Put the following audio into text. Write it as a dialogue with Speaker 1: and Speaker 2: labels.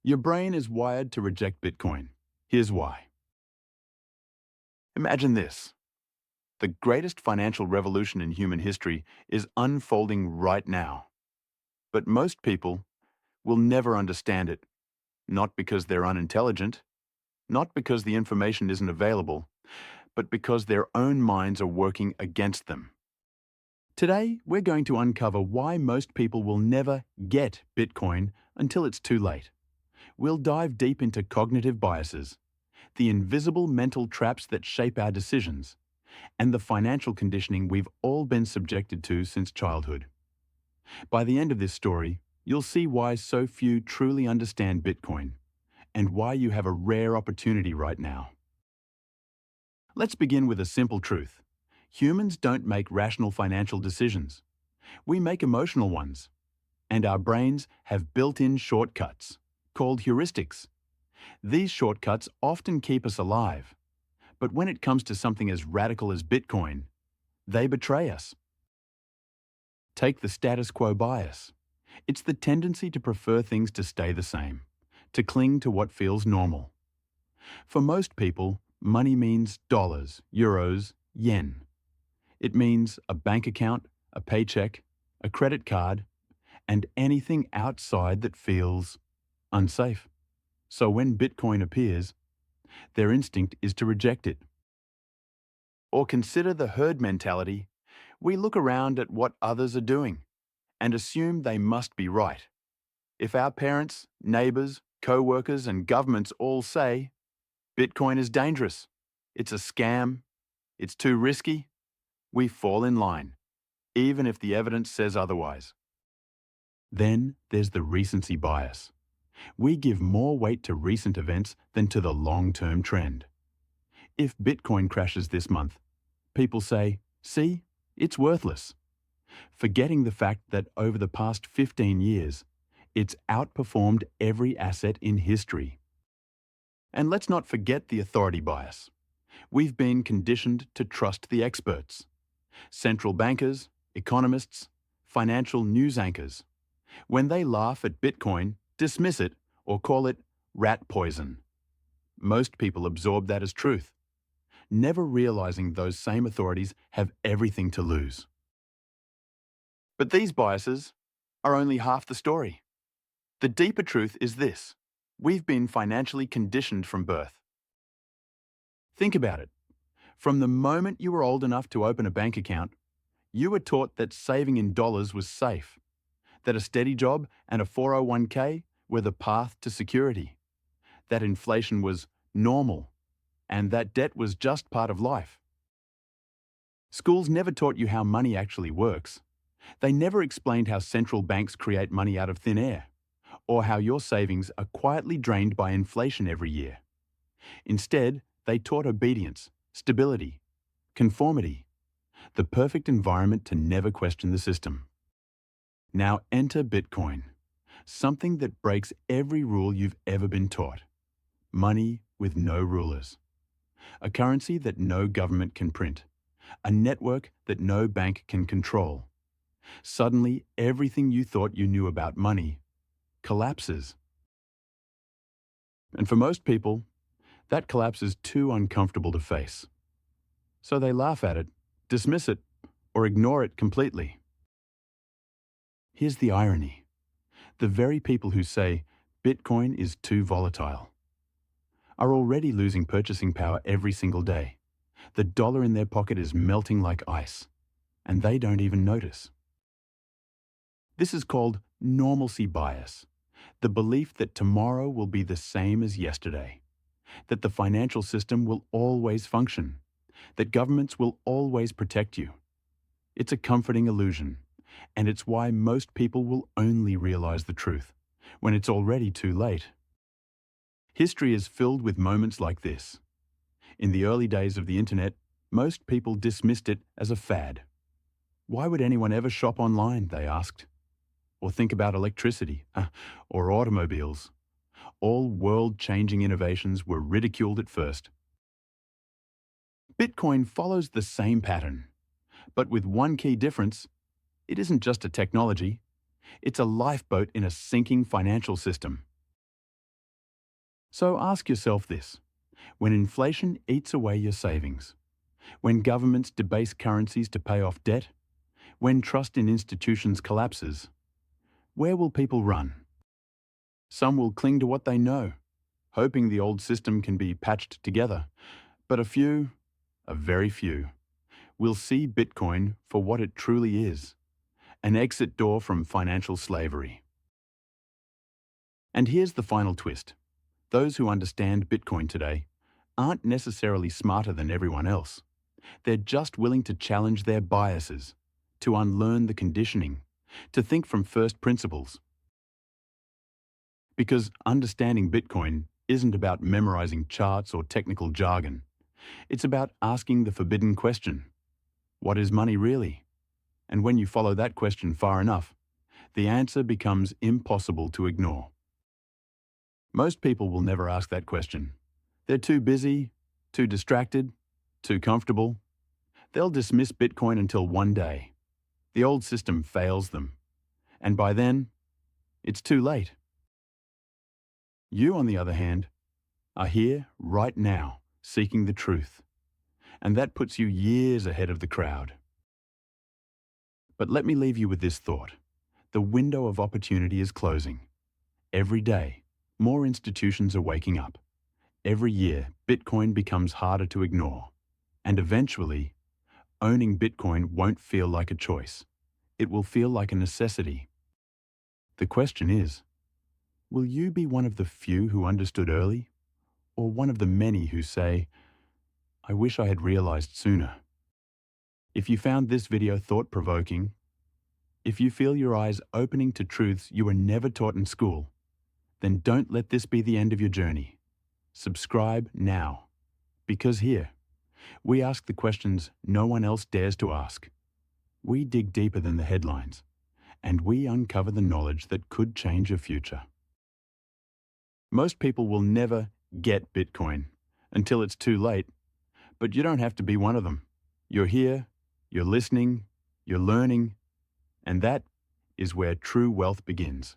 Speaker 1: Your brain is wired to reject Bitcoin. Here's why. Imagine this. The greatest financial revolution in human history is unfolding right now. But most people will never understand it, not because they're unintelligent, not because the information isn't available, but because their own minds are working against them. Today, we're going to uncover why most people will never get Bitcoin until it's too late. We'll dive deep into cognitive biases, the invisible mental traps that shape our decisions, and the financial conditioning we've all been subjected to since childhood. By the end of this story, you'll see why so few truly understand Bitcoin and why you have a rare opportunity right now. Let's begin with a simple truth. Humans don't make rational financial decisions. We make emotional ones. And our brains have built-in shortcuts, called heuristics. These shortcuts often keep us alive. But when it comes to something as radical as Bitcoin, they betray us. Take the status quo bias. It's the tendency to prefer things to stay the same, to cling to what feels normal. For most people, money means dollars, euros, yen. It means a bank account, a paycheck, a credit card, and anything outside that feels unsafe. So when Bitcoin appears, their instinct is to reject it. Or consider the herd mentality. We look around at what others are doing and assume they must be right. If our parents, neighbors, co-workers, and governments all say, Bitcoin is dangerous, it's a scam, it's too risky, we fall in line, even if the evidence says otherwise. Then there's the recency bias. We give more weight to recent events than to the long-term trend. If Bitcoin crashes this month, people say, see, it's worthless, forgetting the fact that over the past 15 years, it's outperformed every asset in history. And let's not forget the authority bias. We've been conditioned to trust the experts. Central bankers, economists, financial news anchors. When they laugh at Bitcoin, dismiss it, or call it rat poison. Most people absorb that as truth, never realizing those same authorities have everything to lose. But these biases are only half the story. The deeper truth is this: we've been financially conditioned from birth. Think about it. From the moment you were old enough to open a bank account, you were taught that saving in dollars was safe, that a steady job and a 401k were the path to security, that inflation was normal, and that debt was just part of life. Schools never taught you how money actually works. They never explained how central banks create money out of thin air, or how your savings are quietly drained by inflation every year. Instead, they taught obedience, stability, conformity, the perfect environment to never question the system. Now enter Bitcoin, something that breaks every rule you've ever been taught. Money with no rulers. A currency that no government can print. A network that no bank can control. Suddenly, everything you thought you knew about money collapses. And for most people, that collapse is too uncomfortable to face. So they laugh at it, dismiss it, or ignore it completely. Here's the irony. The very people who say Bitcoin is too volatile are already losing purchasing power every single day. The dollar in their pocket is melting like ice, and they don't even notice. This is called normalcy bias, the belief that tomorrow will be the same as yesterday, that the financial system will always function, that governments will always protect you. It's a comforting illusion, and it's why most people will only realize the truth when it's already too late. History is filled with moments like this. In the early days of the internet, most people dismissed it as a fad. Why would anyone ever shop online, they asked? Or think about electricity, or automobiles. All world-changing innovations were ridiculed at first. Bitcoin follows the same pattern, but with one key difference: it isn't just a technology, it's a lifeboat in a sinking financial system. So ask yourself this: when inflation eats away your savings, when governments debase currencies to pay off debt, when trust in institutions collapses, where will people run? Some will cling to what they know, hoping the old system can be patched together. But a very few, will see Bitcoin for what it truly is: an exit door from financial slavery. And here's the final twist: those who understand Bitcoin today aren't necessarily smarter than everyone else. They're just willing to challenge their biases, to unlearn the conditioning, to think from first principles. Because understanding Bitcoin isn't about memorizing charts or technical jargon. It's about asking the forbidden question: what is money really? And when you follow that question far enough, the answer becomes impossible to ignore. Most people will never ask that question. They're too busy, too distracted, too comfortable. They'll dismiss Bitcoin until one day the old system fails them. And by then, it's too late. You, on the other hand, are here right now, seeking the truth. And that puts you years ahead of the crowd. But let me leave you with this thought: the window of opportunity is closing. Every day, more institutions are waking up. Every year, Bitcoin becomes harder to ignore. And eventually, owning Bitcoin won't feel like a choice. It will feel like a necessity. The question is, will you be one of the few who understood early, or one of the many who say, "I wish I had realized sooner"? If you found this video thought-provoking, if you feel your eyes opening to truths you were never taught in school, then don't let this be the end of your journey. Subscribe now, because here, we ask the questions no one else dares to ask. We dig deeper than the headlines, and we uncover the knowledge that could change your future. Most people will never get Bitcoin until it's too late, but you don't have to be one of them. You're here, you're listening, you're learning, and that is where true wealth begins.